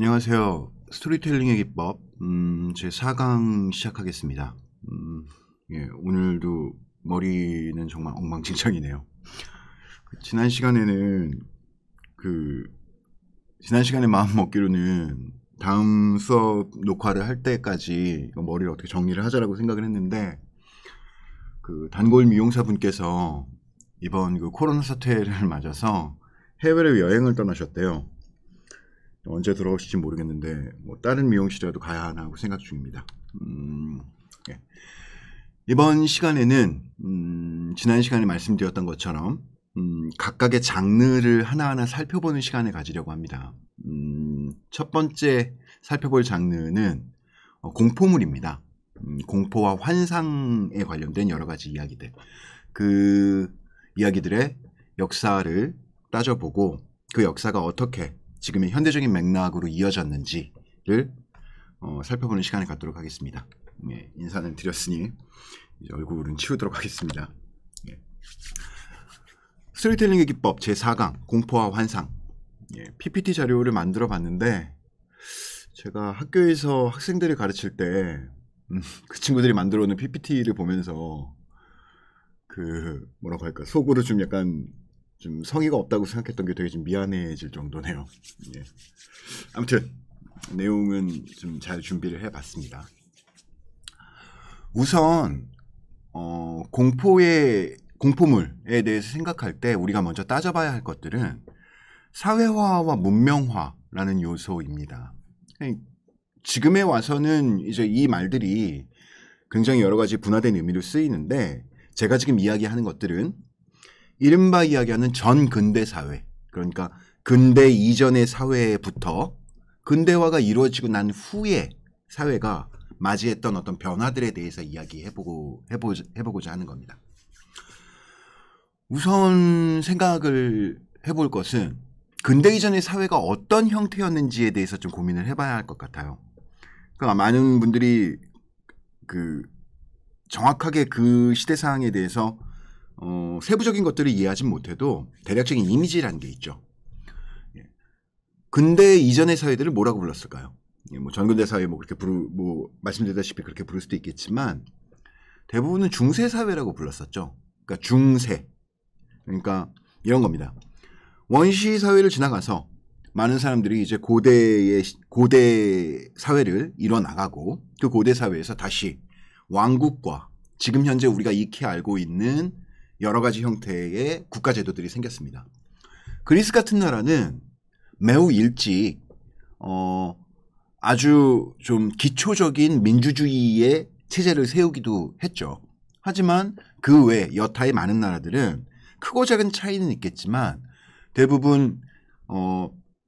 안녕하세요. 스토리텔링의 기법 제 4강 시작하겠습니다. 예, 오늘도 머리는 정말 엉망진창이네요. 지난 시간에 마음 먹기로는 다음 수업 녹화를 할 때까지 머리를 어떻게 정리를 하자라고 생각을 했는데, 그 단골 미용사분께서 이번 그 코로나 사태를 맞아서 해외로 여행을 떠나셨대요. 언제 돌아오실지 모르겠는데 뭐 다른 미용실이라도 가야 하나 하고 생각 중입니다. 예. 이번 시간에는 지난 시간에 말씀드렸던 것처럼 각각의 장르를 하나하나 살펴보는 시간을 가지려고 합니다. 첫 번째 살펴볼 장르는 공포물입니다. 공포와 환상에 관련된 여러 가지 이야기들, 그 이야기들의 역사를 따져보고 그 역사가 어떻게 지금의 현대적인 맥락으로 이어졌는지를 살펴보는 시간을 갖도록 하겠습니다. 예, 인사는 드렸으니 이제 얼굴은 치우도록 하겠습니다. 예. 스토리텔링의 기법 제4강 공포와 환상. 예, PPT 자료를 만들어 봤는데, 제가 학교에서 학생들을 가르칠 때 그 친구들이 만들어 놓은 PPT를 보면서 뭐라고 할까, 속으로 좀 약간 좀 성의가 없다고 생각했던 게 되게 좀 미안해질 정도네요. 예. 아무튼 내용은 좀 잘 준비를 해봤습니다. 우선 공포물에 대해서 생각할 때 우리가 먼저 따져봐야 할 것들은 사회화와 문명화라는 요소입니다. 지금에 와서는 이제 이 말들이 굉장히 여러 가지 분화된 의미로 쓰이는데, 제가 지금 이야기하는 것들은 이른바 이야기하는 전근대 사회, 그러니까 근대 이전의 사회부터 근대화가 이루어지고 난 후의 사회가 맞이했던 어떤 변화들에 대해서 이야기해보고자 하는 겁니다. 우선 생각을 해볼 것은 근대 이전의 사회가 어떤 형태였는지에 대해서 좀 고민을 해봐야 할 것 같아요. 그러니까 많은 분들이 정확하게 그 시대 상황에 대해서 세부적인 것들을 이해하지 못해도 대략적인 이미지라는 게 있죠. 예. 근대 이전의 사회들을 뭐라고 불렀을까요? 예, 뭐 전근대 사회 그렇게 말씀드렸다시피 그렇게 부를 수도 있겠지만, 대부분은 중세 사회라고 불렀었죠. 그러니까 중세. 그러니까 이런 겁니다. 원시 사회를 지나가서 많은 사람들이 이제 고대 사회를 이뤄나가고, 그 고대 사회에서 다시 왕국과 지금 현재 우리가 익히 알고 있는 여러 가지 형태의 국가제도들이 생겼습니다. 그리스 같은 나라는 매우 일찍 아주 좀 기초적인 민주주의의 체제를 세우기도 했죠. 하지만 그 외 여타의 많은 나라들은 크고 작은 차이는 있겠지만 대부분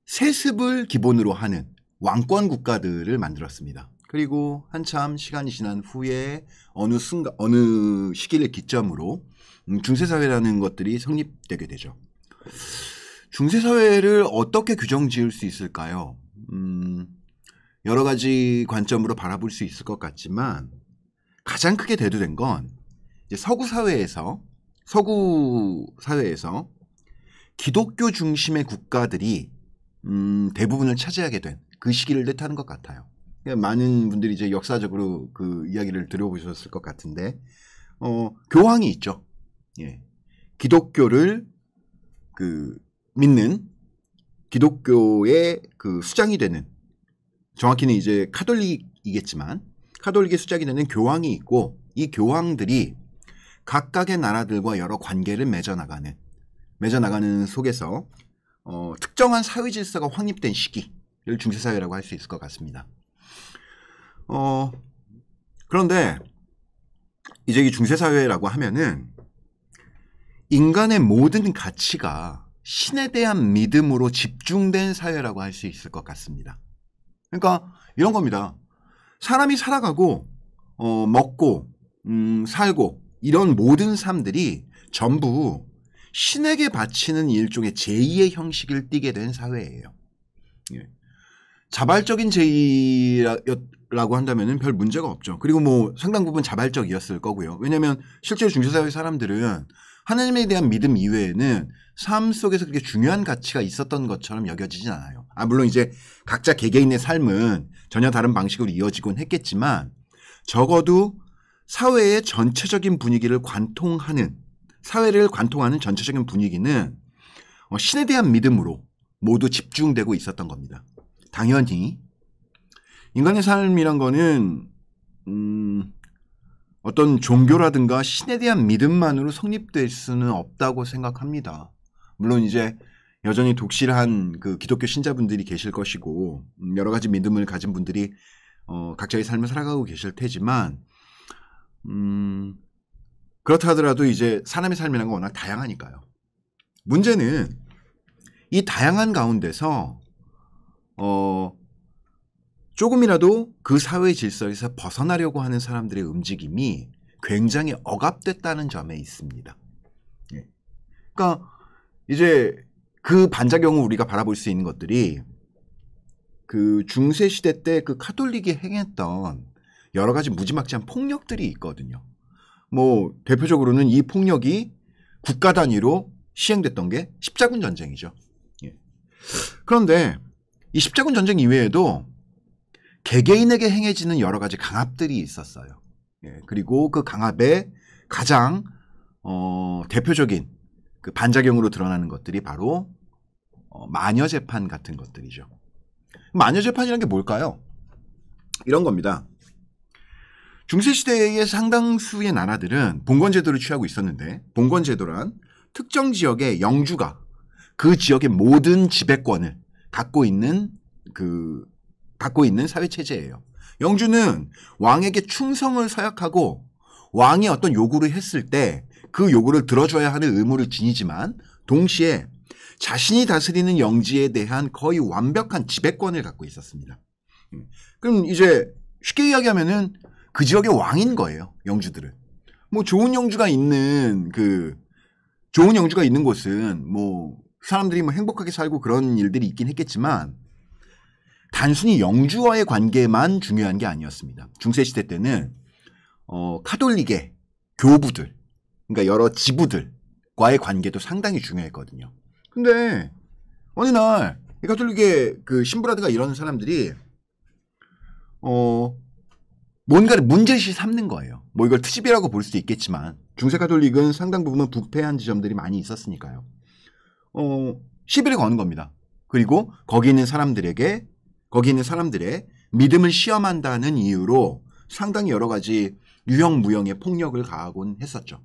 세습을 기본으로 하는 왕권 국가들을 만들었습니다. 그리고 한참 시간이 지난 후에 어느 시기를 기점으로 중세사회라는 것들이 성립되게 되죠. 중세사회를 어떻게 규정 지을 수 있을까요? 여러 가지 관점으로 바라볼 수 있을 것 같지만, 가장 크게 대두된 건 이제 서구 사회에서 기독교 중심의 국가들이 대부분을 차지하게 된 그 시기를 뜻하는 것 같아요. 많은 분들이 이제 역사적으로 그 이야기를 들어보셨을 것 같은데, 교황이 있죠. 예. 기독교를 믿는 기독교의 수장이 되는, 정확히는 이제 카톨릭이겠지만 카톨릭의 수장이 되는 교황이 있고, 이 교황들이 각각의 나라들과 여러 관계를 맺어나가는 속에서 특정한 사회 질서가 확립된 시기를 중세사회라고 할 수 있을 것 같습니다. 그런데 이제 이 중세사회라고 하면은 인간의 모든 가치가 신에 대한 믿음으로 집중된 사회라고 할 수 있을 것 같습니다. 그러니까 이런 겁니다. 사람이 살아가고 먹고 살고 이런 모든 삶들이 전부 신에게 바치는 일종의 제의의 형식을 띠게 된 사회예요. 예. 자발적인 제의라고 한다면 별 문제가 없죠. 그리고 뭐 상당 부분 자발적이었을 거고요. 왜냐하면 실제로 중세사회 사람들은 하나님에 대한 믿음 이외에는 삶 속에서 그렇게 중요한 가치가 있었던 것처럼 여겨지진 않아요. 물론 이제 각자 개개인의 삶은 전혀 다른 방식으로 이어지곤 했겠지만 적어도 사회의 전체적인 분위기를 사회를 관통하는 전체적인 분위기는 신에 대한 믿음으로 모두 집중되고 있었던 겁니다. 당연히 인간의 삶이란 거는 어떤 종교라든가 신에 대한 믿음만으로 성립될 수는 없다고 생각합니다. 물론 이제 여전히 독실한 그 기독교 신자분들이 계실 것이고 여러 가지 믿음을 가진 분들이 각자의 삶을 살아가고 계실 테지만 그렇다 하더라도 이제 사람의 삶이라는 건 워낙 다양하니까요. 문제는 이 다양한 가운데서 조금이라도 그 사회 질서에서 벗어나려고 하는 사람들의 움직임이 굉장히 억압됐다는 점에 있습니다. 그러니까 이제 그 반작용을 우리가 바라볼 수 있는 것들이 그 중세 시대 때 그 카톨릭이 행했던 여러 가지 무지막지한 폭력들이 있거든요. 뭐 대표적으로는 이 폭력이 국가 단위로 시행됐던 게 십자군 전쟁이죠. 그런데 이 십자군 전쟁 이외에도 개개인에게 행해지는 여러 가지 강압들이 있었어요. 그리고 그 강압의 가장 대표적인 그 반작용으로 드러나는 것들이 바로 마녀 재판 같은 것들이죠. 마녀 재판이라는 게 뭘까요? 이런 겁니다. 중세시대의 상당수의 나라들은 봉건제도를 취하고 있었는데 봉건제도란 특정 지역의 영주가 그 지역의 모든 지배권을 갖고 있는 사회 체제예요. 영주는 왕에게 충성을 서약하고 왕이 어떤 요구를 했을 때 그 요구를 들어줘야 하는 의무를 지니지만 동시에 자신이 다스리는 영지에 대한 거의 완벽한 지배권을 갖고 있었습니다. 그럼 이제 쉽게 이야기하면은 그 지역의 왕인 거예요. 영주들은. 뭐 좋은 영주가 있는 곳은 뭐 사람들이 뭐 행복하게 살고 그런 일들이 있긴 했겠지만 단순히 영주와의 관계만 중요한 게 아니었습니다. 중세시대 때는 카톨릭의 교부들, 그러니까 여러 지부들과의 관계도 상당히 중요했거든요. 근데 어느 날 이 카톨릭의 그 신부라든가 이런 사람들이 뭔가를 문제시 삼는 거예요. 뭐 이걸 트집이라고 볼 수도 있겠지만 중세 카톨릭은 상당 부분 부패한 지점들이 많이 있었으니까요. 시비를 거는 겁니다. 그리고 거기 있는 사람들의 믿음을 시험한다는 이유로 상당히 여러 가지 유형무형의 폭력을 가하곤 했었죠.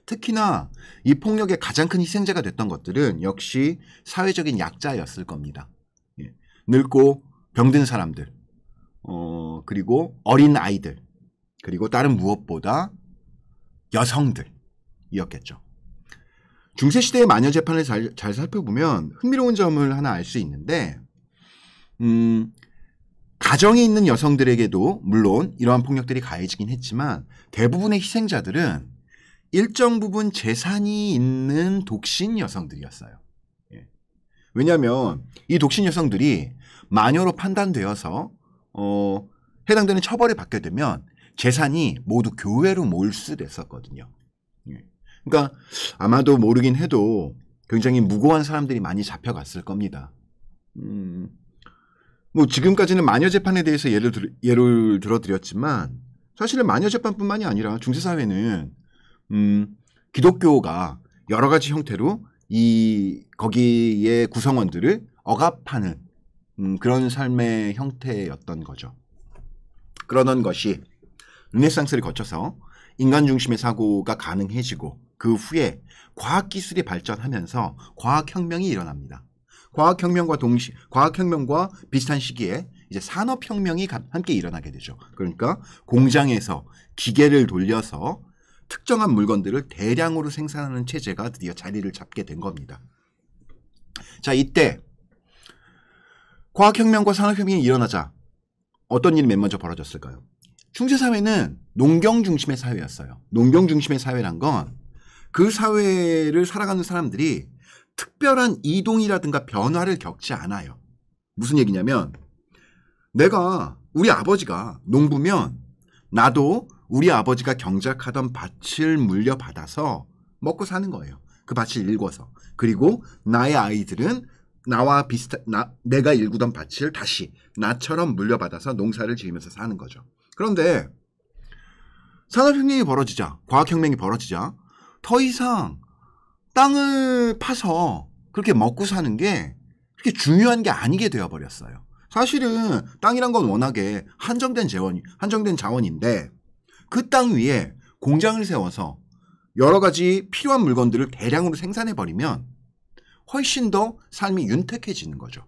특히나 이 폭력의 가장 큰 희생자가 됐던 것들은 역시 사회적인 약자였을 겁니다. 늙고 병든 사람들, 그리고 어린 아이들, 그리고 다른 무엇보다 여성들이었겠죠. 중세시대의 마녀 재판을 잘 살펴보면 흥미로운 점을 하나 알 수 있는데 가정에 있는 여성들에게도 물론 이러한 폭력들이 가해지긴 했지만 대부분의 희생자들은 일정 부분 재산이 있는 독신 여성들이었어요. 왜냐하면 이 독신 여성들이 마녀로 판단되어서 해당되는 처벌을 받게 되면 재산이 모두 교회로 몰수됐었거든요. 그러니까 아마도 모르긴 해도 굉장히 무고한 사람들이 많이 잡혀갔을 겁니다. 뭐 지금까지는 마녀 재판에 대해서 예를 들어드렸지만 사실은 마녀 재판뿐만이 아니라 중세 사회는 기독교가 여러 가지 형태로 거기에 구성원들을 억압하는 그런 삶의 형태였던 거죠. 그러던 것이 르네상스를 거쳐서 인간 중심의 사고가 가능해지고 그 후에 과학기술이 발전하면서 과학혁명이 일어납니다. 과학혁명과 비슷한 시기에 이제 산업혁명이 함께 일어나게 되죠. 그러니까 공장에서 기계를 돌려서 특정한 물건들을 대량으로 생산하는 체제가 드디어 자리를 잡게 된 겁니다. 자, 이때 과학혁명과 산업혁명이 일어나자 어떤 일이 맨 먼저 벌어졌을까요? 중세사회는 농경 중심의 사회였어요. 농경 중심의 사회란 건 그 사회를 살아가는 사람들이 특별한 이동이라든가 변화를 겪지 않아요. 무슨 얘기냐면 우리 아버지가 농부면 나도 우리 아버지가 경작하던 밭을 물려받아서 먹고 사는 거예요. 그 밭을 일궈서. 그리고 나의 아이들은 나와 내가 일구던 밭을 다시 나처럼 물려받아서 농사를 지으면서 사는 거죠. 그런데 산업혁명이 벌어지자, 과학혁명이 벌어지자 더 이상 땅을 파서 그렇게 먹고 사는 게 그렇게 중요한 게 아니게 되어버렸어요. 사실은 땅이란 건 워낙에 한정된 자원인데 그 땅 위에 공장을 세워서 여러 가지 필요한 물건들을 대량으로 생산해버리면 훨씬 더 삶이 윤택해지는 거죠.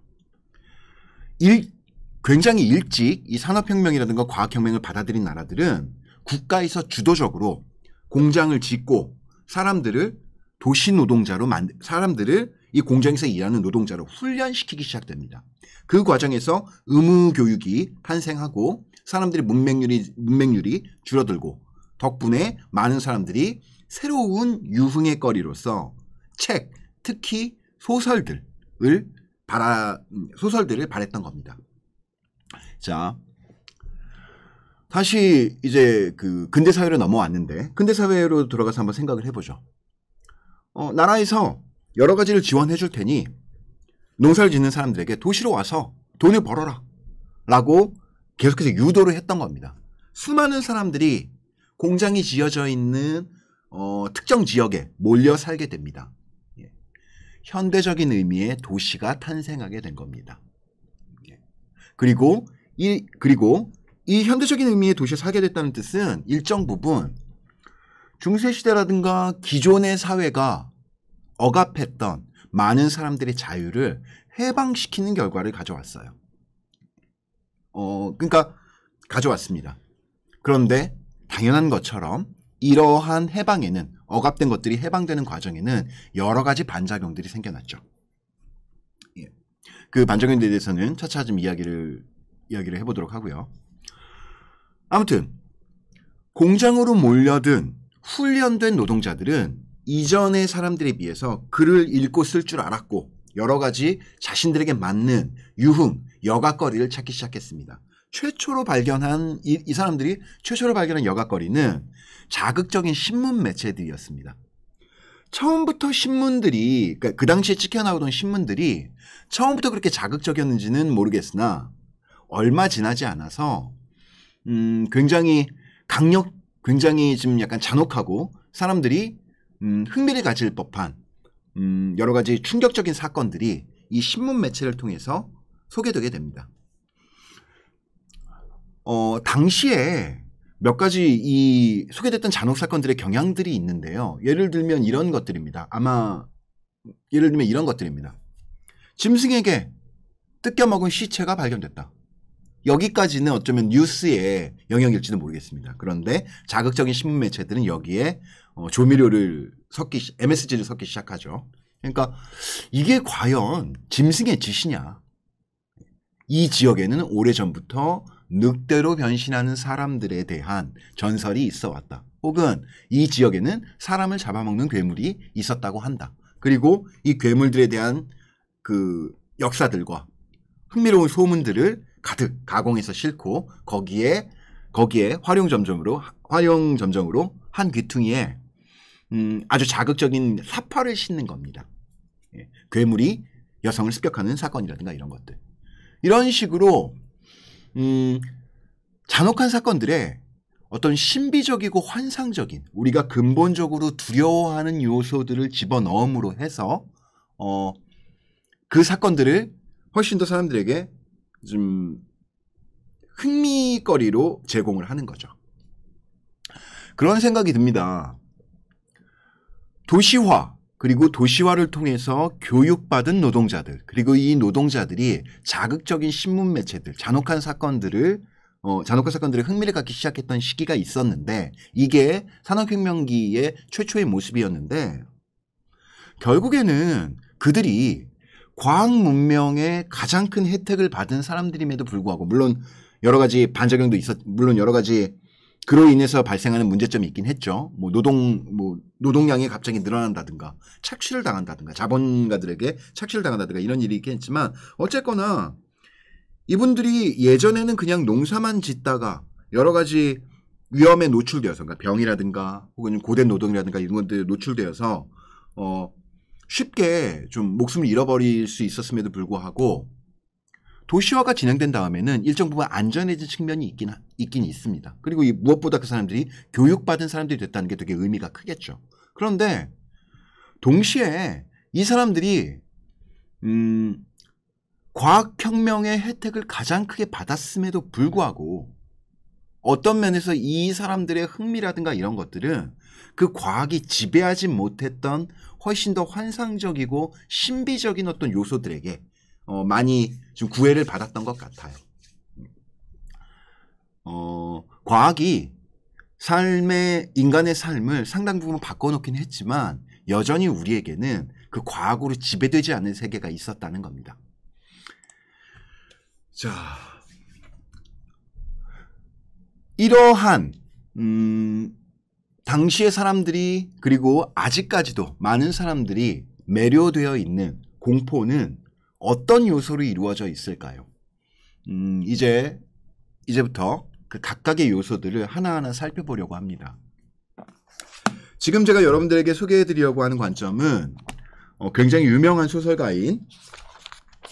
굉장히 일찍 이 산업혁명이라든가 과학혁명을 받아들인 나라들은 국가에서 주도적으로 공장을 짓고 사람들을 도시 노동자로 사람들을 이 공장에서 일하는 노동자로 훈련시키기 시작됩니다. 그 과정에서 의무 교육이 탄생하고 사람들의 문맹률이 줄어들고 덕분에 많은 사람들이 새로운 유흥의 거리로서 책, 특히 소설들을 바랬던 겁니다. 자, 다시 이제 그 근대 사회로 넘어왔는데 근대 사회로 들어가서 한번 생각을 해보죠. 나라에서 여러 가지를 지원해 줄 테니 농사를 짓는 사람들에게 도시로 와서 돈을 벌어라 라고 계속해서 유도를 했던 겁니다. 수많은 사람들이 공장이 지어져 있는 특정 지역에 몰려 살게 됩니다. 예. 현대적인 의미의 도시가 탄생하게 된 겁니다. 예. 그리고 이 현대적인 의미의 도시에 살게 됐다는 뜻은 일정 부분 중세시대라든가 기존의 사회가 억압했던 많은 사람들의 자유를 해방시키는 결과를 가져왔어요. 그러니까 가져왔습니다. 그런데 당연한 것처럼 이러한 해방에는 억압된 것들이 해방되는 과정에는 여러 가지 반작용들이 생겨났죠. 예. 그 반작용들에 대해서는 차차 좀 이야기를 해보도록 하고요. 아무튼 공장으로 몰려든 훈련된 노동자들은 이전의 사람들에 비해서 글을 읽고 쓸 줄 알았고 여러 가지 자신들에게 맞는 유흥, 여가거리를 찾기 시작했습니다. 최초로 발견한 이 사람들이 최초로 발견한 여가거리는 자극적인 신문 매체들이었습니다. 처음부터 신문들이 그 당시에 찍혀나오던 신문들이 처음부터 그렇게 자극적이었는지는 모르겠으나 얼마 지나지 않아서 굉장히 좀 약간 잔혹하고 사람들이 흥미를 가질 법한 여러 가지 충격적인 사건들이 이 신문 매체를 통해서 소개되게 됩니다. 당시에 몇 가지 이 소개됐던 잔혹 사건들의 경향들이 있는데요. 예를 들면 이런 것들입니다. 이런 것들입니다. 짐승에게 뜯겨먹은 시체가 발견됐다. 여기까지는 어쩌면 뉴스의 영역일지도 모르겠습니다. 그런데 자극적인 신문 매체들은 여기에 조미료를 MSG를 섞기 시작하죠. 그러니까 이게 과연 짐승의 짓이냐. 이 지역에는 오래전부터 늑대로 변신하는 사람들에 대한 전설이 있어 왔다. 혹은 이 지역에는 사람을 잡아먹는 괴물이 있었다고 한다. 그리고 이 괴물들에 대한 그 역사들과 흥미로운 소문들을 가득 가공해서 싣고 거기에 활용점정으로 한 귀퉁이에 아주 자극적인 사파를 싣는 겁니다. 예, 괴물이 여성을 습격하는 사건이라든가 이런 것들. 이런 식으로 잔혹한 사건들에 어떤 신비적이고 환상적인 우리가 근본적으로 두려워하는 요소들을 집어넣음으로 해서 그 사건들을 훨씬 더 사람들에게 좀 흥미거리로 제공을 하는 거죠. 그런 생각이 듭니다. 도시화 그리고 도시화를 통해서 교육받은 노동자들 그리고 이 노동자들이 자극적인 신문 매체들 잔혹한 사건들을 흥미를 갖기 시작했던 시기가 있었는데 이게 산업혁명기의 최초의 모습이었는데 결국에는 그들이 과학 문명의 가장 큰 혜택을 받은 사람들임에도 불구하고 물론 여러 가지 반작용도 물론 여러 가지 그로 인해서 발생하는 문제점이 있긴 했죠. 노동량이 갑자기 늘어난다든가 착취를 당한다든가 자본가들에게 착취를 당한다든가 이런 일이 있긴 했지만 어쨌거나 이분들이 예전에는 그냥 농사만 짓다가 여러 가지 위험에 노출되어서 그러니까 병이라든가 혹은 고된 노동이라든가 이런 것들에 노출되어서 쉽게 좀 목숨을 잃어버릴 수 있었음에도 불구하고 도시화가 진행된 다음에는 일정 부분 안전해진 측면이 있긴 있습니다. 그리고 무엇보다 그 사람들이 교육받은 사람들이 됐다는 게 되게 의미가 크겠죠. 그런데 동시에 이 사람들이 과학혁명의 혜택을 가장 크게 받았음에도 불구하고 어떤 면에서 이 사람들의 흥미라든가 이런 것들은 그 과학이 지배하지 못했던 훨씬 더 환상적이고 신비적인 어떤 요소들에게 많이 좀 구애를 받았던 것 같아요. 과학이 인간의 삶을 상당 부분 바꿔놓긴 했지만 여전히 우리에게는 그 과학으로 지배되지 않는 세계가 있었다는 겁니다. 자, 이러한 당시의 사람들이 그리고 아직까지도 많은 사람들이 매료되어 있는 공포는 어떤 요소로 이루어져 있을까요? 이제부터 그 각각의 요소들을 하나하나 살펴보려고 합니다. 지금 제가 여러분들에게 소개해드리려고 하는 관점은 굉장히 유명한 소설가인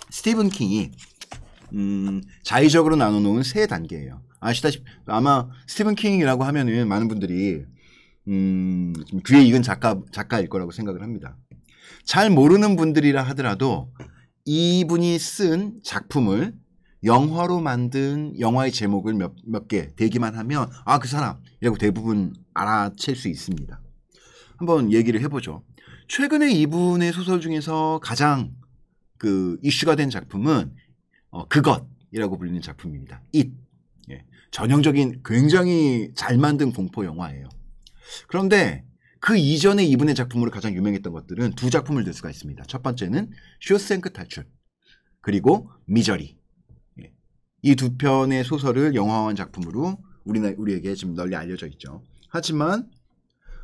스티븐 킹이 자의적으로 나눠놓은 세 단계예요. 아시다시피 아마 스티븐 킹이라고 하면은 많은 분들이 좀 귀에 익은 작가일 거라고 생각을 합니다. 잘 모르는 분들이라 하더라도 이분이 쓴 작품을 영화로 만든 영화의 제목을 몇 개 대기만 하면 아, 그 사람이라고 대부분 알아챌 수 있습니다. 한번 얘기를 해보죠. 최근에 이분의 소설 중에서 가장 그 이슈가 된 작품은 그것이라고 불리는 작품입니다. It. 예. 전형적인 굉장히 잘 만든 공포 영화예요. 그런데 그 이전에 이분의 작품으로 가장 유명했던 것들은 두 작품을 들 수가 있습니다. 첫 번째는 쇼생크 탈출, 그리고 미저리. 예. 이 두 편의 소설을 영화화한 작품으로 우리에게 지금 널리 알려져 있죠. 하지만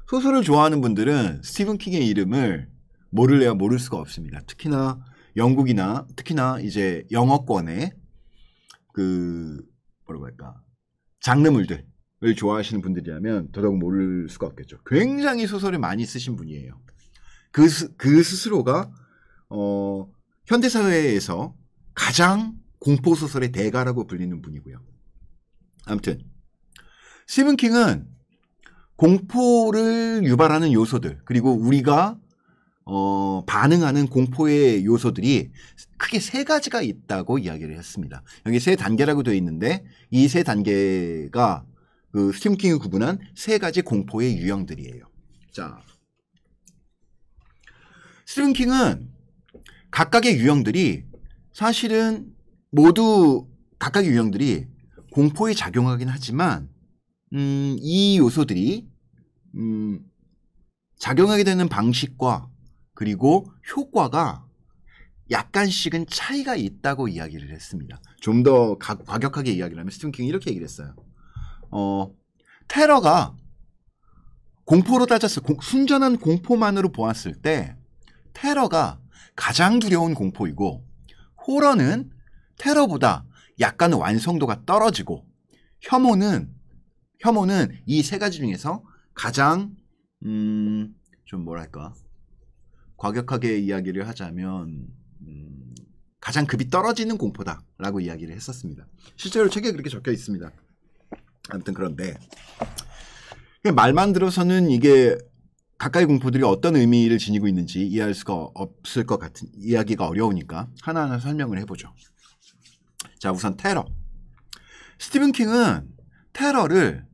소설을 좋아하는 분들은 스티븐 킹의 이름을 모를래야 모를 수가 없습니다. 특히나 영국이나 특히나 이제 영어권의 그 뭐라고 할까 장르물들을 좋아하시는 분들이라면 더더욱 모를 수가 없겠죠. 굉장히 소설을 많이 쓰신 분이에요. 그 스스로가 현대사회에서 가장 공포소설의 대가라고 불리는 분이고요. 아무튼 스티븐 킹은 공포를 유발하는 요소들 그리고 우리가 반응하는 공포의 요소들이 크게 세 가지가 있다고 이야기를 했습니다. 여기 세 단계라고 되어 있는데 이 세 단계가 그 스티븐 킹이 구분한 세 가지 공포의 유형들이에요. 자, 스티븐 킹은 각각의 유형들이 사실은 모두 각각의 유형들이 공포에 작용하긴 하지만 이 요소들이 작용하게 되는 방식과 그리고 효과가 약간씩은 차이가 있다고 이야기를 했습니다. 좀 더 과격하게 이야기를 하면 스티븐 킹이 이렇게 얘기를 했어요. 테러가 공포로 따졌을 때 순전한 공포만으로 보았을 때 테러가 가장 두려운 공포이고 호러는 테러보다 약간 완성도가 떨어지고 혐오는 이 세 가지 중에서 가장 좀 뭐랄까 과격하게 이야기를 하자면 가장 급이 떨어지는 공포다라고 이야기를 했었습니다. 실제로 책에 그렇게 적혀 있습니다. 아무튼 그런데 말만 들어서는 이게 가까이 공포들이 어떤 의미를 지니고 있는지 이해할 수가 없을 것 같은 이야기가 어려우니까 하나하나 설명을 해보죠. 자, 우선 테러. 스티븐 킹은 테러를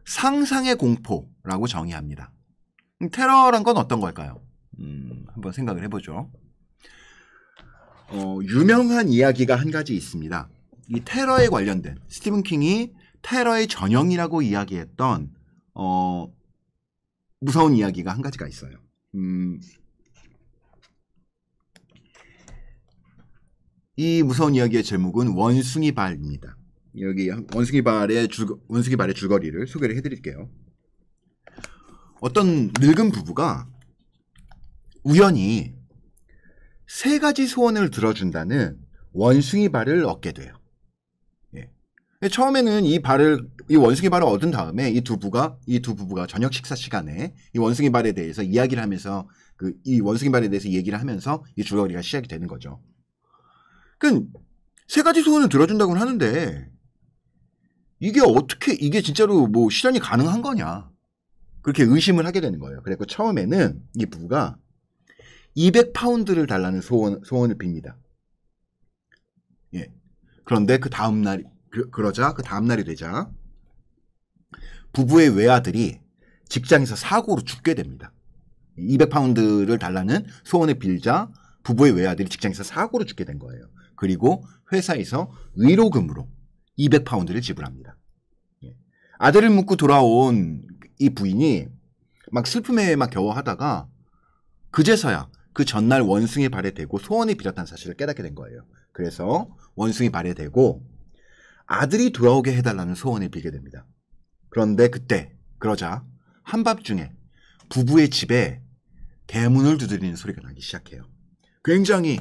상상의 공포라고 정의합니다. 테러란 건 어떤 걸까요? 한번 생각을 해보죠. 유명한 이야기가 한 가지 있습니다. 이 테러에 관련된 스티븐 킹이 테러의 전형이라고 이야기했던 무서운 이야기가 한 가지가 있어요. 이 무서운 이야기의 제목은 원숭이 발입니다. 여기 원숭이 발의 줄거리를 소개를 해드릴게요. 어떤 늙은 부부가 우연히 세 가지 소원을 들어준다는 원숭이 발을 얻게 돼요. 예. 처음에는 이 원숭이 발을 얻은 다음에 이 두 부부가 저녁 식사 시간에 이 원숭이 발에 대해서 이야기를 하면서 이 원숭이 발에 대해서 얘기를 하면서 이 줄거리가 시작이 되는 거죠. 그러니까 세 가지 소원을 들어준다고는 하는데 이게 진짜로 뭐 실현이 가능한 거냐, 그렇게 의심을 하게 되는 거예요. 그래서 처음에는 이 부부가 200파운드를 달라는 소원을 빕니다. 예. 그런데 그 다음날이 되자 부부의 외아들이 직장에서 사고로 죽게 됩니다. 200파운드를 달라는 소원을 빌자 부부의 외아들이 직장에서 사고로 죽게 된 거예요. 그리고 회사에서 위로금으로 200파운드를 지불합니다. 아들을 묻고 돌아온 이 부인이 막 슬픔에 막 겨워하다가 그제서야 그 전날 원숭이 발에 대고 소원을 빌었다는 사실을 깨닫게 된 거예요. 그래서 원숭이 발에 대고 아들이 돌아오게 해달라는 소원을 빌게 됩니다. 그런데 그러자 한밤중에 부부의 집에 대문을 두드리는 소리가 나기 시작해요. 굉장히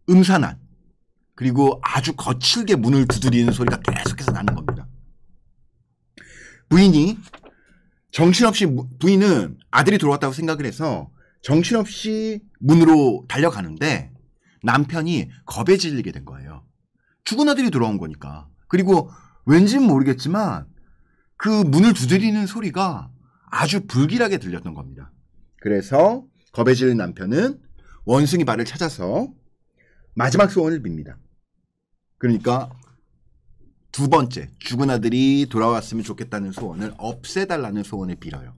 음산한, 그리고 아주 거칠게 문을 두드리는 소리가 계속해서 나는 겁니다. 부인은 아들이 들어왔다고 생각을 해서 정신없이 문으로 달려가는데 남편이 겁에 질리게 된 거예요. 죽은 아들이 돌아온 거니까. 그리고 왠지는 모르겠지만 그 문을 두드리는 소리가 아주 불길하게 들렸던 겁니다. 그래서 겁에 질린 남편은 원숭이 발을 찾아서 마지막 소원을 빕니다. 그러니까 두 번째, 죽은 아들이 돌아왔으면 좋겠다는 소원을 없애달라는 소원을 빌어요.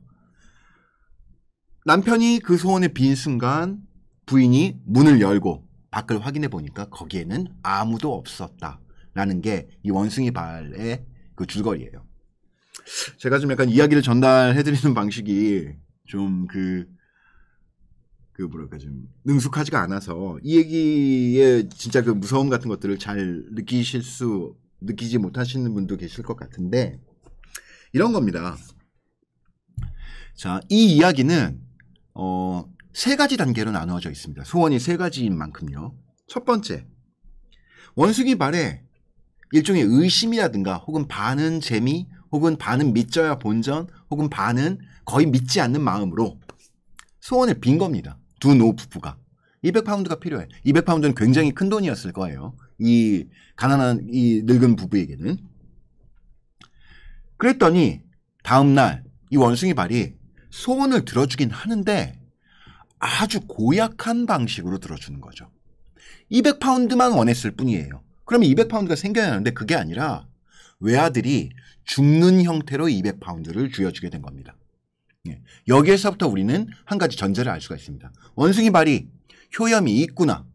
남편이 그 소원을 빈 순간 부인이 문을 열고 밖을 확인해 보니까 거기에는 아무도 없었다라는 게 이 원숭이 발의 그 줄거리예요. 제가 좀 약간 이야기를 전달해드리는 방식이 좀 좀 능숙하지가 않아서 이 얘기의 진짜 그 무서움 같은 것들을 잘 느끼지 못하시는 분도 계실 것 같은데, 이런 겁니다. 자, 이 이야기는 세 가지 단계로 나누어져 있습니다. 소원이 세 가지인 만큼요. 첫 번째, 원숭이 발에 일종의 의심이라든가 혹은 반은 재미 혹은 반은 믿져야 본전 혹은 반은 거의 믿지 않는 마음으로 소원을 빈 겁니다. 두 노부부가 200파운드가 필요해. 200파운드는 굉장히 큰 돈이었을 거예요. 이 가난한 이 늙은 부부에게는. 그랬더니 다음날 이 원숭이 발이 소원을 들어주긴 하는데 아주 고약한 방식으로 들어주는 거죠. 200파운드만 원했을 뿐이에요. 그러면 200파운드가 생겨야 하는데 그게 아니라 외아들이 죽는 형태로 200파운드를 쥐어주게 된 겁니다. 여기에서부터 우리는 한 가지 전제를 알 수가 있습니다. 원숭이 발이 효염이 있구나.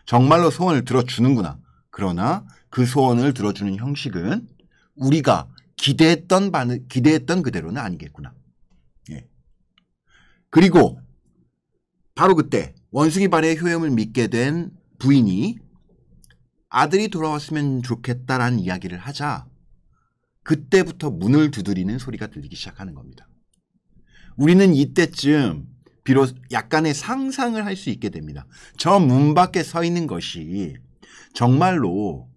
정말로 소원을 들어주는구나. 그러나 그 소원을 들어주는 형식은 우리가 기대했던 그대로는 아니겠구나. 그리고 바로 그때 원숭이 발의 효염을 믿게 된 부인이 아들이 돌아왔으면 좋겠다라는 이야기를 하자 그때부터 문을 두드리는 소리가 들리기 시작하는 겁니다. 우리는 이때쯤 비로소 약간의 상상을 할 수 있게 됩니다. 저 문 밖에 서 있는 것이 정말로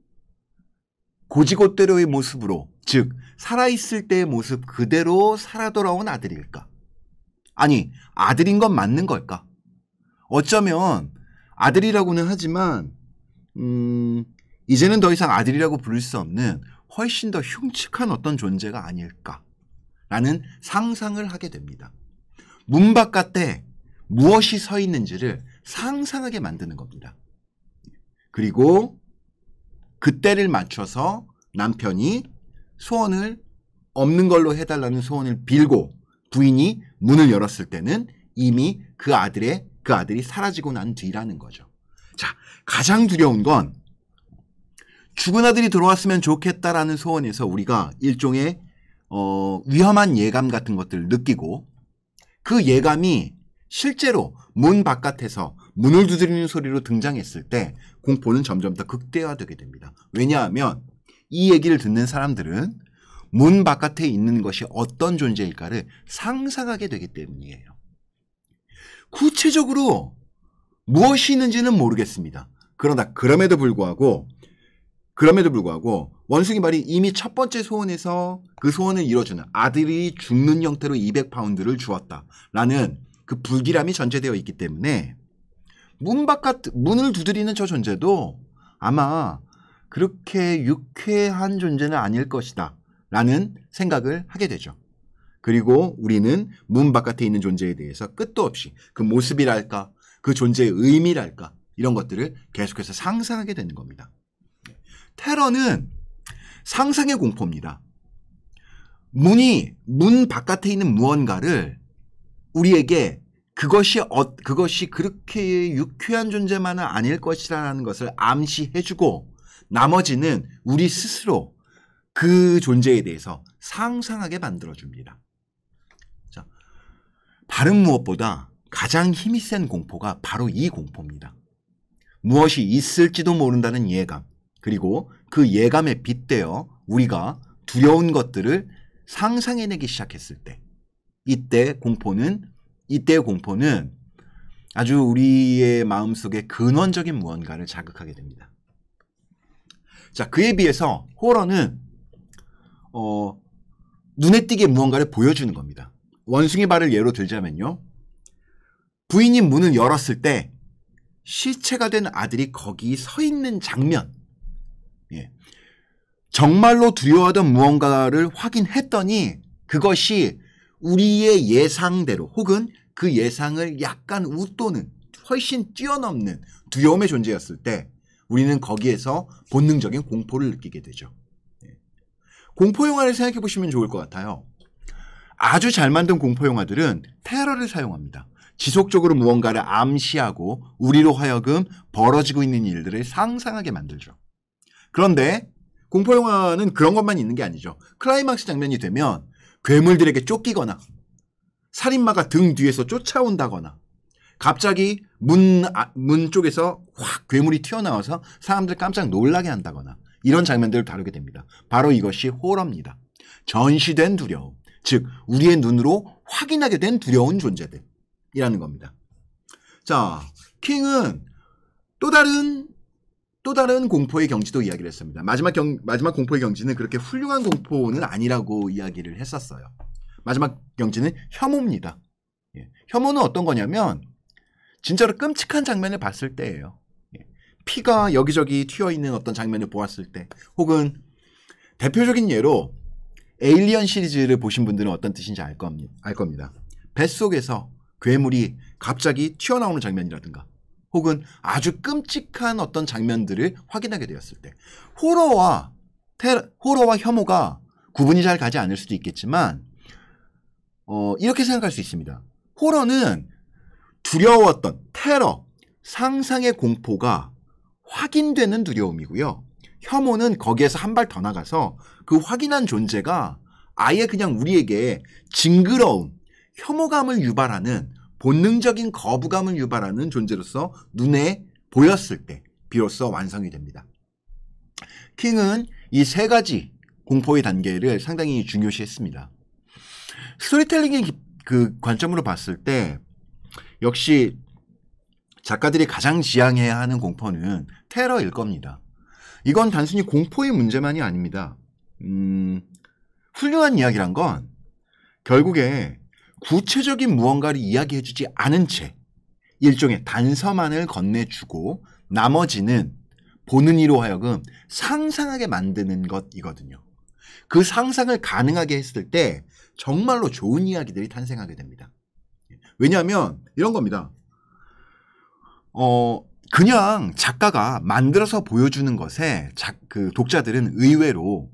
고지고대로의 모습으로, 즉 살아있을 때의 모습 그대로 살아 돌아온 아들일까? 아니, 아들인 건 맞는 걸까? 어쩌면 아들이라고는 하지만 이제는 더 이상 아들이라고 부를 수 없는 훨씬 더 흉측한 어떤 존재가 아닐까라는 상상을 하게 됩니다. 문 바깥에 무엇이 서 있는지를 상상하게 만드는 겁니다. 그리고 그때를 맞춰서 남편이 소원을 없는 걸로 해달라는 소원을 빌고 부인이 문을 열었을 때는 이미 그 아들이 사라지고 난 뒤라는 거죠. 자, 가장 두려운 건 죽은 아들이 돌아왔으면 좋겠다라는 소원에서 우리가 일종의 위험한 예감 같은 것들을 느끼고 그 예감이 실제로 문 바깥에서 문을 두드리는 소리로 등장했을 때 공포는 점점 더 극대화되게 됩니다. 왜냐하면 이 얘기를 듣는 사람들은 문 바깥에 있는 것이 어떤 존재일까를 상상하게 되기 때문이에요. 구체적으로 무엇이 있는지는 모르겠습니다. 그러나 그럼에도 불구하고 원숭이 말이 이미 첫 번째 소원에서 그 소원을 이뤄주는 아들이 죽는 형태로 200파운드를 주었다라는 그 불길함이 전제되어 있기 때문에 문을 두드리는 저 존재도 아마 그렇게 유쾌한 존재는 아닐 것이다 라는 생각을 하게 되죠. 그리고 우리는 문 바깥에 있는 존재에 대해서 끝도 없이 그 모습이랄까 그 존재의 의미랄까 이런 것들을 계속해서 상상하게 되는 겁니다. 테러는 상상의 공포입니다. 문 바깥에 있는 무언가를 우리에게 그것이 그렇게 유쾌한 존재만은 아닐 것이라는 것을 암시해주고 나머지는 우리 스스로 그 존재에 대해서 상상하게 만들어줍니다. 자, 다른 무엇보다 가장 힘이 센 공포가 바로 이 공포입니다. 무엇이 있을지도 모른다는 예감, 그리고 그 예감에 빗대어 우리가 두려운 것들을 상상해내기 시작했을 때 이때의 공포는 아주 우리의 마음속에 근원적인 무언가를 자극하게 됩니다. 자, 그에 비해서 호러는 눈에 띄게 무언가를 보여주는 겁니다. 원숭이 발을 예로 들자면요. 부인이 문을 열었을 때 시체가 된 아들이 거기 서 있는 장면. 예. 정말로 두려워하던 무언가를 확인했더니 그것이 우리의 예상대로 혹은 그 예상을 약간 웃도는 훨씬 뛰어넘는 두려움의 존재였을 때 우리는 거기에서 본능적인 공포를 느끼게 되죠. 예. 공포영화를 생각해 보시면 좋을 것 같아요. 아주 잘 만든 공포영화들은 테러를 사용합니다. 지속적으로 무언가를 암시하고 우리로 하여금 벌어지고 있는 일들을 상상하게 만들죠. 그런데 공포영화는 그런 것만 있는 게 아니죠. 클라이막스 장면이 되면 괴물들에게 쫓기거나 살인마가 등 뒤에서 쫓아온다거나 갑자기 문 쪽에서 확 괴물이 튀어나와서 사람들 깜짝 놀라게 한다거나 이런 장면들을 다루게 됩니다. 바로 이것이 호러입니다. 전시된 두려움, 즉 우리의 눈으로 확인하게 된 두려운 존재들이라는 겁니다. 자, 킹은 또 다른 공포의 경지도 이야기를 했습니다. 마지막 공포의 경지는 그렇게 훌륭한 공포는 아니라고 이야기를 했었어요. 마지막 경지는 혐오입니다. 예. 혐오는 어떤 거냐면 진짜로 끔찍한 장면을 봤을 때예요. 예. 피가 여기저기 튀어있는 어떤 장면을 보았을 때 혹은 대표적인 예로 에일리언 시리즈를 보신 분들은 어떤 뜻인지 알 겁니다. 뱃속에서 괴물이 갑자기 튀어나오는 장면이라든가 혹은 아주 끔찍한 어떤 장면들을 확인하게 되었을 때 호러와 혐오가 구분이 잘 가지 않을 수도 있겠지만 이렇게 생각할 수 있습니다. 호러는 두려웠던 테러, 상상의 공포가 확인되는 두려움이고요. 혐오는 거기에서 한 발 더 나가서 그 확인한 존재가 아예 그냥 우리에게 징그러움, 혐오감을 유발하는 본능적인 거부감을 유발하는 존재로서 눈에 보였을 때 비로소 완성이 됩니다. 킹은 이 세 가지 공포의 단계를 상당히 중요시했습니다. 스토리텔링의 그 관점으로 봤을 때 역시 작가들이 가장 지향해야 하는 공포는 테러일 겁니다. 이건 단순히 공포의 문제만이 아닙니다. 훌륭한 이야기란 건 결국에 구체적인 무언가를 이야기해주지 않은 채 일종의 단서만을 건네주고 나머지는 보는 이로 하여금 상상하게 만드는 것이거든요. 그 상상을 가능하게 했을 때 정말로 좋은 이야기들이 탄생하게 됩니다. 왜냐하면 이런 겁니다. 그냥 작가가 만들어서 보여주는 것에 그 독자들은 의외로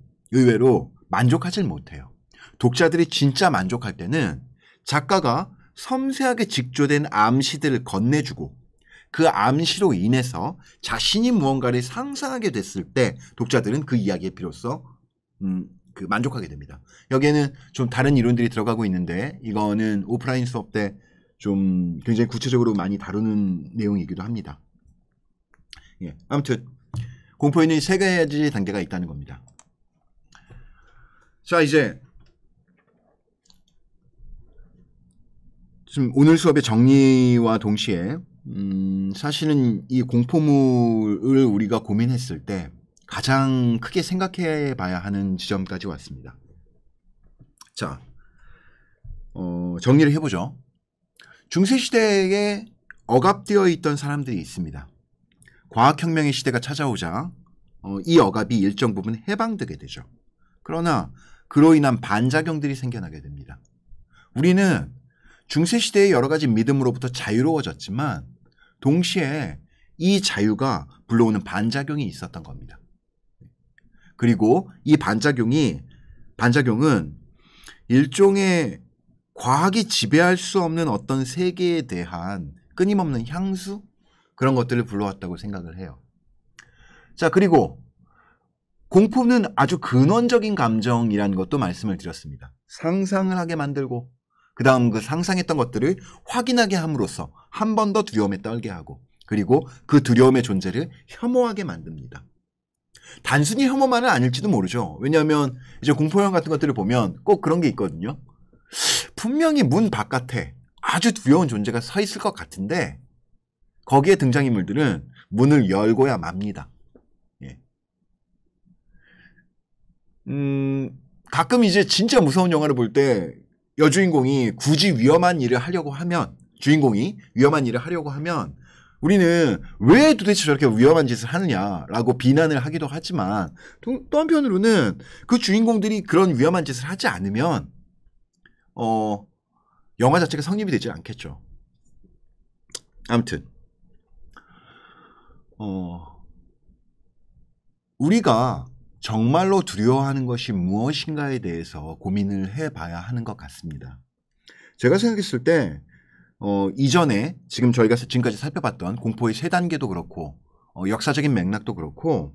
만족하지 못해요. 독자들이 진짜 만족할 때는 작가가 섬세하게 직조된 암시들을 건네주고 그 암시로 인해서 자신이 무언가를 상상하게 됐을 때 독자들은 그 이야기에 비로소 만족하게 됩니다. 여기에는 좀 다른 이론들이 들어가고 있는데 이거는 오프라인 수업 때 좀 굉장히 구체적으로 많이 다루는 내용이기도 합니다. 예, 아무튼 공포에는 세 가지 단계가 있다는 겁니다. 자, 이제 지금 오늘 수업의 정리와 동시에 사실은 이 공포물을 우리가 고민했을 때 가장 크게 생각해 봐야 하는 지점까지 왔습니다. 자, 정리를 해보죠. 중세시대에 억압되어 있던 사람들이 있습니다. 과학혁명의 시대가 찾아오자 이 억압이 일정 부분 해방되게 되죠. 그러나 그로 인한 반작용들이 생겨나게 됩니다. 우리는 중세시대의 여러 가지 믿음으로부터 자유로워졌지만 동시에 이 자유가 불러오는 반작용이 있었던 겁니다. 그리고 이 반작용은 일종의 과학이 지배할 수 없는 어떤 세계에 대한 끊임없는 향수? 그런 것들을 불러왔다고 생각을 해요. 자, 그리고 공포는 아주 근원적인 감정이라는 것도 말씀을 드렸습니다. 상상을 하게 만들고 그 다음 그 상상했던 것들을 확인하게 함으로써 한 번 더 두려움에 떨게 하고 그리고 그 두려움의 존재를 혐오하게 만듭니다. 단순히 혐오만은 아닐지도 모르죠. 왜냐하면 이제 공포영화 같은 것들을 보면 꼭 그런 게 있거든요. 분명히 문 바깥에 아주 두려운 존재가 서 있을 것 같은데 거기에 등장인물들은 문을 열고야 맙니다. 예. 가끔 이제 진짜 무서운 영화를 볼 때 여주인공이 굳이 위험한 일을 하려고 하면 주인공이 위험한 일을 하려고 하면 우리는 왜 도대체 저렇게 위험한 짓을 하느냐라고 비난을 하기도 하지만 또 한편으로는 그 주인공들이 그런 위험한 짓을 하지 않으면 영화 자체가 성립이 되지 않겠죠. 아무튼 우리가 정말로 두려워하는 것이 무엇인가에 대해서 고민을 해봐야 하는 것 같습니다. 제가 생각했을 때 이전에 지금 저희가 지금까지 살펴봤던 공포의 세 단계도 그렇고 역사적인 맥락도 그렇고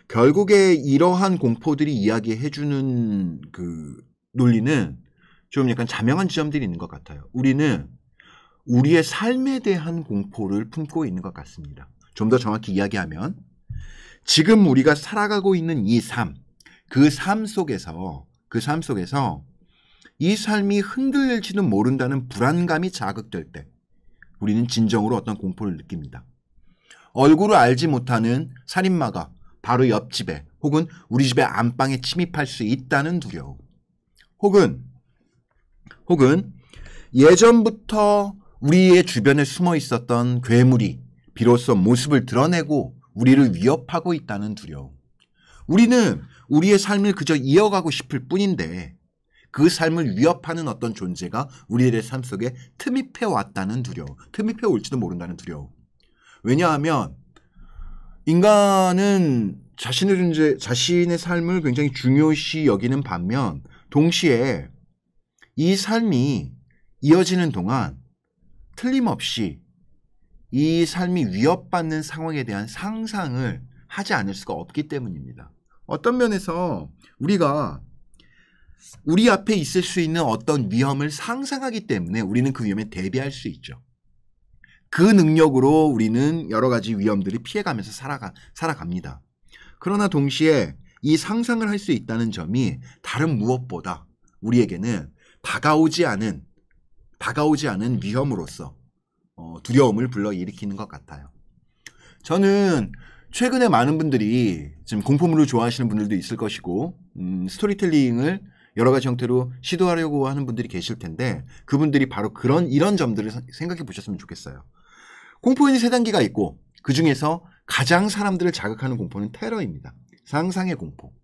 결국에 이러한 공포들이 이야기해주는 그 논리는 좀 약간 자명한 지점들이 있는 것 같아요. 우리는 우리의 삶에 대한 공포를 품고 있는 것 같습니다. 좀 더 정확히 이야기하면 지금 우리가 살아가고 있는 이 삶, 그 삶 속에서 이 삶이 흔들릴지는 모른다는 불안감이 자극될 때 우리는 진정으로 어떤 공포를 느낍니다. 얼굴을 알지 못하는 살인마가 바로 옆집에 혹은 우리 집의 안방에 침입할 수 있다는 두려움, 혹은 예전부터 우리의 주변에 숨어 있었던 괴물이 비로소 모습을 드러내고 우리를 위협하고 있다는 두려움. 우리는 우리의 삶을 그저 이어가고 싶을 뿐인데 그 삶을 위협하는 어떤 존재가 우리들의 삶 속에 틈입해 왔다는 두려움, 틈입해 올지도 모른다는 두려움. 왜냐하면 인간은 자신의 삶을 굉장히 중요시 여기는 반면 동시에 이 삶이 이어지는 동안 틀림없이 이 삶이 위협받는 상황에 대한 상상을 하지 않을 수가 없기 때문입니다. 어떤 면에서 우리가 우리 앞에 있을 수 있는 어떤 위험을 상상하기 때문에 우리는 그 위험에 대비할 수 있죠. 그 능력으로 우리는 여러 가지 위험들을 피해가면서 살아갑니다. 그러나 동시에 이 상상을 할 수 있다는 점이 다른 무엇보다 우리에게는 다가오지 않은 위험으로서 두려움을 불러일으키는 것 같아요. 저는 최근에 많은 분들이 지금 공포물을 좋아하시는 분들도 있을 것이고 스토리텔링을 여러 가지 형태로 시도하려고 하는 분들이 계실 텐데 그분들이 바로 이런 점들을 생각해 보셨으면 좋겠어요. 공포에는 세 단계가 있고 그 중에서 가장 사람들을 자극하는 공포는 테러입니다. 상상의 공포.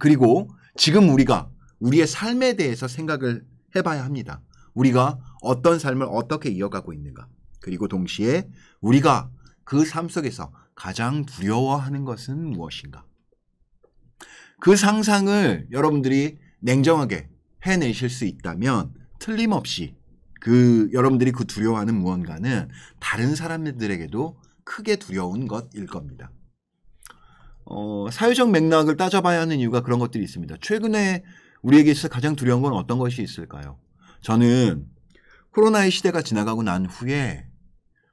그리고 지금 우리가 우리의 삶에 대해서 생각을 해봐야 합니다. 우리가 어떤 삶을 어떻게 이어가고 있는가. 그리고 동시에 우리가 그 삶 속에서 가장 두려워하는 것은 무엇인가. 그 상상을 여러분들이 냉정하게 해내실 수 있다면 틀림없이 여러분들이 그 두려워하는 무언가는 다른 사람들에게도 크게 두려운 것일 겁니다. 사회적 맥락을 따져봐야 하는 이유가 그런 것들이 있습니다. 최근에 우리에게 있어 가장 두려운 건 어떤 것이 있을까요? 저는 코로나의 시대가 지나가고 난 후에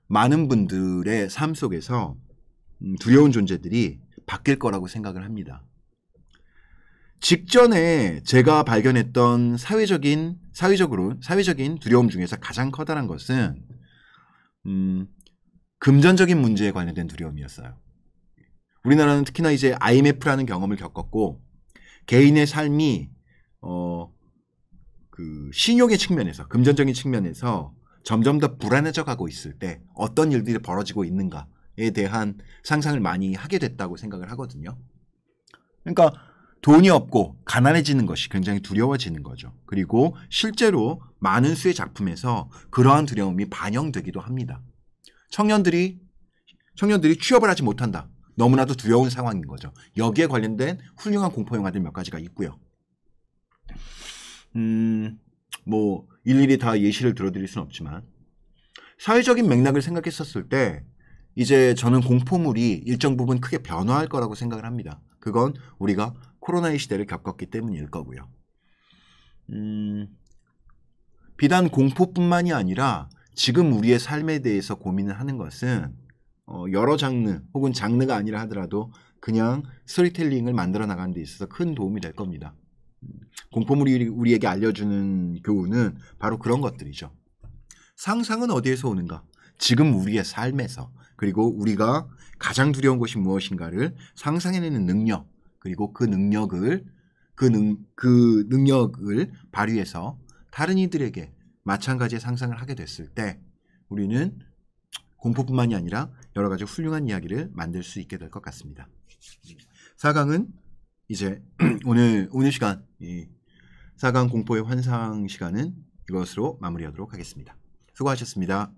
많은 분들의 삶 속에서 두려운 존재들이 바뀔 거라고 생각을 합니다. 직전에 제가 발견했던 사회적인 두려움 중에서 가장 커다란 것은 금전적인 문제에 관련된 두려움이었어요. 우리나라는 특히나 이제 IMF라는 경험을 겪었고 개인의 삶이 그 신용의 측면에서 금전적인 측면에서 점점 더 불안해져 가고 있을 때 어떤 일들이 벌어지고 있는가에 대한 상상을 많이 하게 됐다고 생각을 하거든요. 그러니까 돈이 없고 가난해지는 것이 굉장히 두려워지는 거죠. 그리고 실제로 많은 수의 작품에서 그러한 두려움이 반영되기도 합니다. 청년들이 취업을 하지 못한다. 너무나도 두려운 상황인 거죠. 여기에 관련된 훌륭한 공포 영화들 몇 가지가 있고요. 뭐 일일이 다 예시를 들어드릴 수는 없지만 사회적인 맥락을 생각했었을 때 이제 저는 공포물이 일정 부분 크게 변화할 거라고 생각을 합니다. 그건 우리가 코로나의 시대를 겪었기 때문일 거고요. 비단 공포뿐만이 아니라 지금 우리의 삶에 대해서 고민을 하는 것은 여러 장르 혹은 장르가 아니라 하더라도 그냥 스토리텔링을 만들어 나가는 데 있어서 큰 도움이 될 겁니다. 공포물이 우리에게 알려주는 교훈은 바로 그런 것들이죠. 상상은 어디에서 오는가? 지금 우리의 삶에서. 그리고 우리가 가장 두려운 것이 무엇인가를 상상해내는 능력. 그리고 그 능력을 발휘해서 다른 이들에게 마찬가지의 상상을 하게 됐을 때 우리는 공포뿐만이 아니라 여러 가지 훌륭한 이야기를 만들 수 있게 될 것 같습니다. 4강은 이제 오늘 시간 4강 공포의 환상 시간은 이것으로 마무리하도록 하겠습니다. 수고하셨습니다.